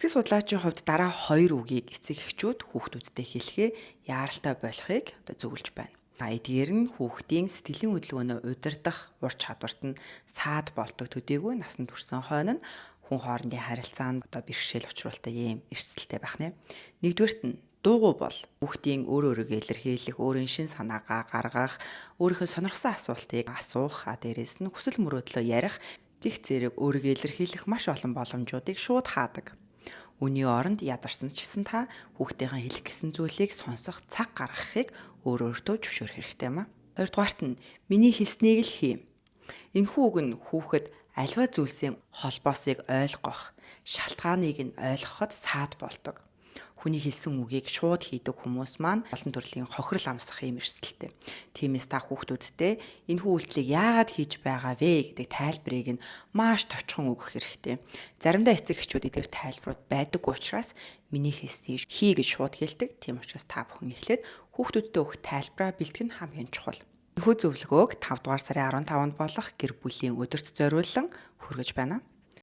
Эцэг судлаачийн хувьд дараа хоёр үгийг эцэг эхчүүд хүүхдүүдтэй хэлэхээ яаралтай болохыг зөвлөж байна. Эдгээр нь хүүхдийн сэтгэлийн хөдөлгөөнөө удирдах ур чадварт нь саад болдог төдийгүй насанд хүрсэн хойно нь хүн хоорондын харилцаанд бэрхшээл учруулдаг юм эрсдэлтэй байх нэ. Нэгдүгээрт нь дуугүй бол хүүхдийн өөрөөрөө илэрхийлэх, өөрийн шин санаагаа гаргах, өөрийнхөө сонирхсан асуултыг асуух, дээрээс нь хүсэл мөрөөдлөө ярих, зих зэрэг өөрийгөө илэрхийлэх маш олон боломжуудыг шууд хаадаг. Үүний оронд ядарсан ч гэсэн та хүүхдийнхээ хэлэх гэсэн зүйлийг сонсох цаг гаргахыг өөртөө зөвшөөрөх хэрэгтэй юм а. Хоёрдугаарт нь миний хэлснийг л хий. Энэхүү үг нь хүүхэд альва зүйлсийн холбоосыг ойлгох, шалтгааныг нь ойлгоход саад болдог. Хүний хэлсэн үгийг шууд хийдэг хүмүүс маань олон төрлийн хохирол амсах юм эрсдэлтэй. Тиймээс та хүүхдүүдтэй энэхүү үйлдэлийг яагаад хийж байгаа вэ гэдэг тайлбарыг нь маш товчхон өгөх хэрэгтэй. Заримдаа эцэг эхчүүд эдгээр тайлбарууд байдаггүй учраас миний хэлснийг хий гэж шууд хэлдэг. Тийм учраас та бүхэн эхлээд хүүхдүүдтэй өгөх тайлбараа бэлтгэх нь хамгийн чухал. Энэхүү зөвлөгөөг 5 дугаар сарын 15-нд болох гэр бүлийн өдөрт зориулан хүргэж байна.